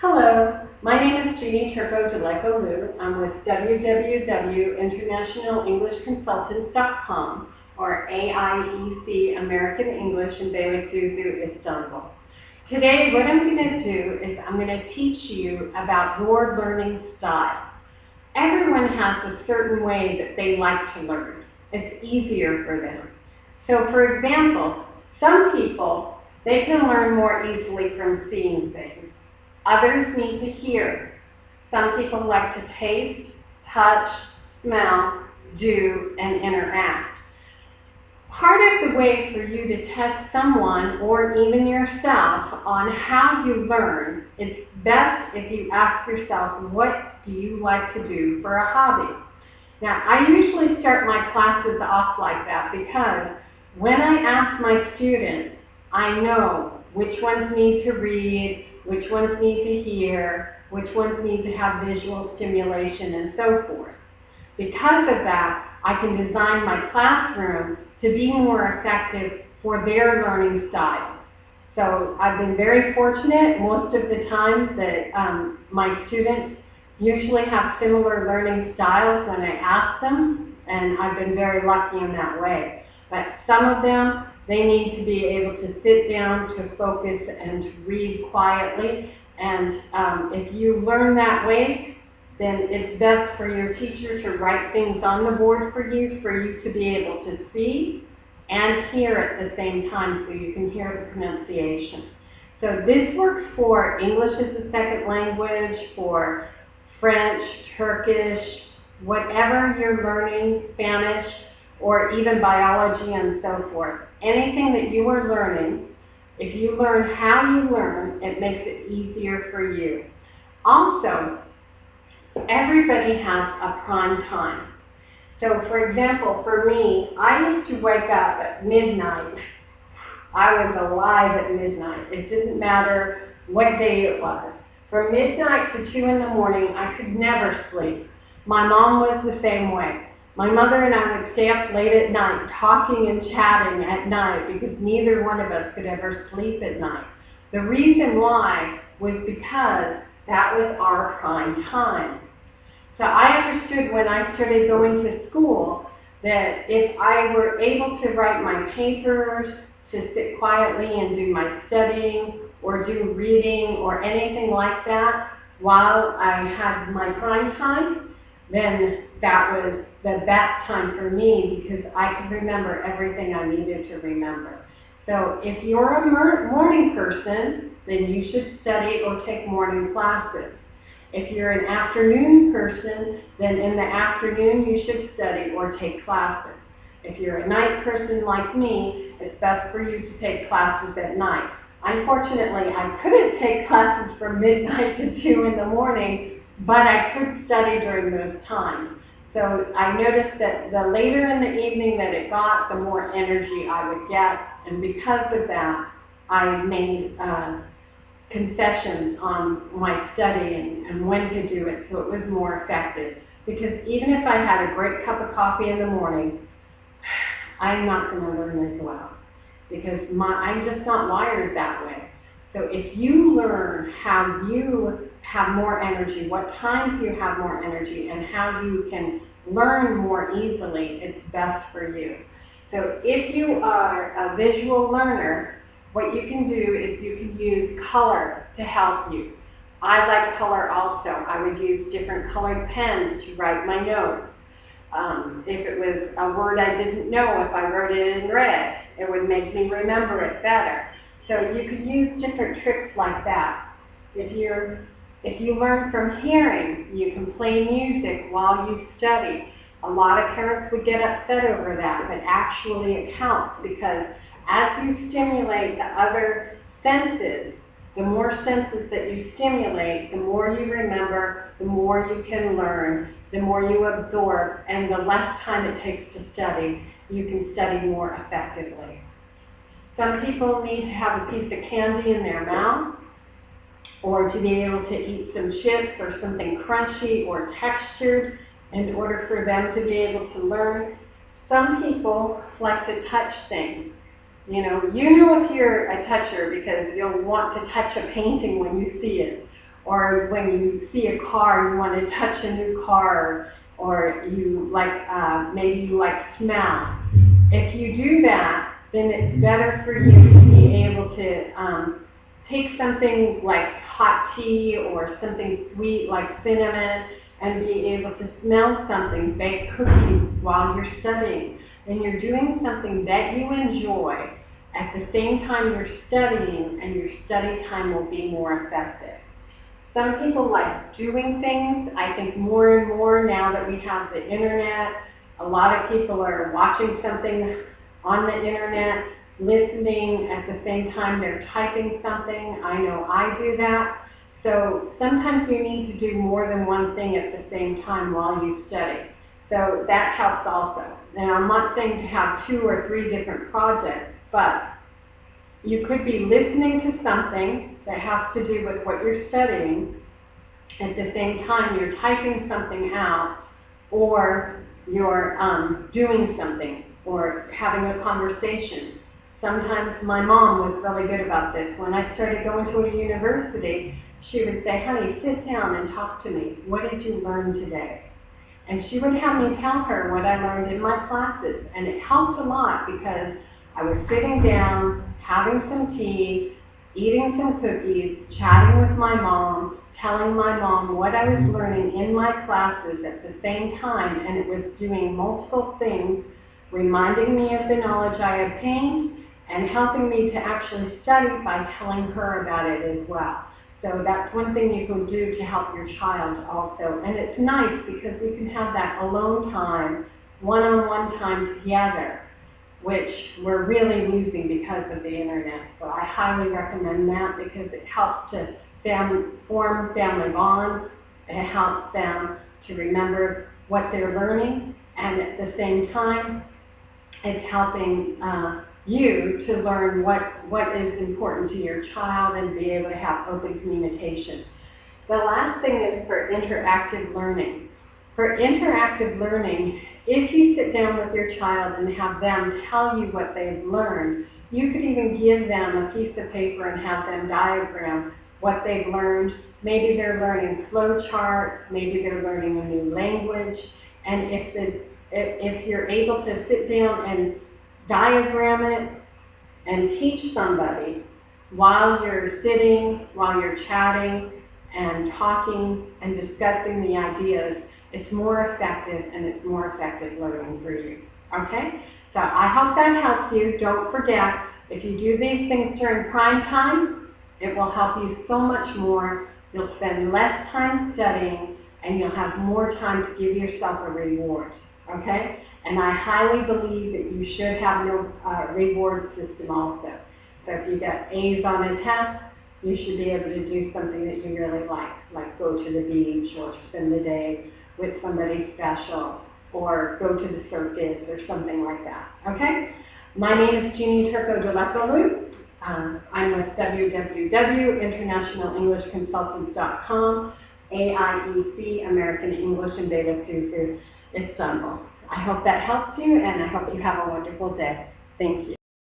Hello, my name is Jeannie Turco-DeLeco-Lu. I'm with www.internationalenglishconsultants.com, or AIEC, American English in Beylikdüzü, Istanbul. Today, what I'm going to do is I'm going to teach you about your learning style. Everyone has a certain way that they like to learn. It's easier for them. So, for example, some people, they can learn more easily from seeing things. Others need to hear. Some people like to taste, touch, smell, do, and interact. Part of the way for you to test someone or even yourself on how you learn, it's best if you ask yourself, what do you like to do for a hobby? Now, I usually start my classes off like that because when I ask my students, I know which ones need to read, which ones need to hear, which ones need to have visual stimulation, and so forth. Because of that, I can design my classroom to be more effective for their learning style. So I've been very fortunate most of the times that my students usually have similar learning styles when I ask them, and I've been very lucky in that way. But some of them, they need to be able to sit down, to focus, and to read quietly. And if you learn that way, then it's best for your teacher to write things on the board for you to be able to see and hear at the same time so you can hear the pronunciation. So this works for English as a second language, for French, Turkish, whatever you're learning, Spanish, or even biology and so forth. Anything that you are learning, if you learn how you learn, it makes it easier for you. Also, everybody has a prime time. So for example, for me, I used to wake up at midnight. I was alive at midnight. It didn't matter what day it was. From midnight to 2 in the morning, I could never sleep. My mom was the same way. My mother and I would stay up late at night talking and chatting at night because neither one of us could ever sleep at night. The reason why was because that was our prime time. So I understood when I started going to school that if I were able to write my papers, to sit quietly and do my studying or do reading or anything like that while I had my prime time, then that was the best time for me because I could remember everything I needed to remember. So if you're a morning person, then you should study or take morning classes. If you're an afternoon person, then in the afternoon you should study or take classes. If you're a night person like me, it's best for you to take classes at night. Unfortunately, I couldn't take classes from midnight to 2 in the morning, but I could study during those times. So I noticed that the later in the evening that it got, the more energy I would get. And because of that, I made concessions on my study and when to do it so it was more effective. Because even if I had a great cup of coffee in the morning, I'm not going to learn as well. Because I'm just not wired that way. So if you learn how you have more energy, what times you have more energy, and how you can learn more easily, it's best for you. So if you are a visual learner, what you can do is you can use color to help you. I like color also. I would use different colored pens to write my notes. If it was a word I didn't know, if I wrote it in red, it would make me remember it better. So you could use different tricks like that. If you learn from hearing, you can play music while you study. A lot of parents would get upset over that, but actually it helps because as you stimulate the other senses, the more senses that you stimulate, the more you remember, the more you can learn, the more you absorb, and the less time it takes to study, you can study more effectively. Some people need to have a piece of candy in their mouth, or to be able to eat some chips or something crunchy or textured in order for them to be able to learn. Some people like to touch things. You know if you're a toucher because you'll want to touch a painting when you see it. or when you see a car, you want to touch a new car, or you like, maybe you like smell. If you do that, then it's better for you to be able to take something like hot tea or something sweet like cinnamon and be able to smell something, bake cookies while you're studying. And you're doing something that you enjoy at the same time you're studying, and your study time will be more effective. Some people like doing things. I think more and more now that we have the internet, a lot of people are watching something on the internet, listening at the same time they're typing something. I know I do that. So sometimes you need to do more than one thing at the same time while you study. So that helps also. And I'm not saying to have 2 or 3 different projects, but you could be listening to something that has to do with what you're studying. At the same time, you're typing something out, or you're doing something, or having a conversation. Sometimes my mom was really good about this. When I started going to a university, she would say, honey, sit down and talk to me. What did you learn today? And she would have me tell her what I learned in my classes. And it helped a lot because I was sitting down, having some tea, eating some cookies, chatting with my mom, telling my mom what I was learning in my classes at the same time, and it was doing multiple things, reminding me of the knowledge I obtained and helping me to actually study by telling her about it as well. So that's one thing you can do to help your child also. And it's nice because we can have that alone time, one-on-one time together, which we're really losing because of the internet. So I highly recommend that because it helps to form family bonds. It helps them to remember what they're learning, and at the same time, it's helping you to learn what is important to your child and be able to have open communication. The last thing is for interactive learning. For interactive learning, if you sit down with your child and have them tell you what they've learned, you could even give them a piece of paper and have them diagram what they've learned. Maybe they're learning flowcharts, maybe they're learning a new language, and if you're able to sit down and diagram it and teach somebody while you're sitting, while you're chatting and talking and discussing the ideas, it's more effective, and it's more effective learning for you. Okay? So I hope that helps you. Don't forget, if you do these things during prime time, it will help you so much more. You'll spend less time studying, and you'll have more time to give yourself a reward. Okay? And I highly believe that you should have no reward system also. So if you get A's on a test, you should be able to do something that you really like go to the beach or spend the day with somebody special, or go to the circus or something like that. Okay? My name is Jeannie Turco de la Salud. I'm with www.internationalenglishconsultants.com, AIEC, American English in Beylikdüzü, Istanbul. I hope that helps you, and I hope you have a wonderful day. Thank you.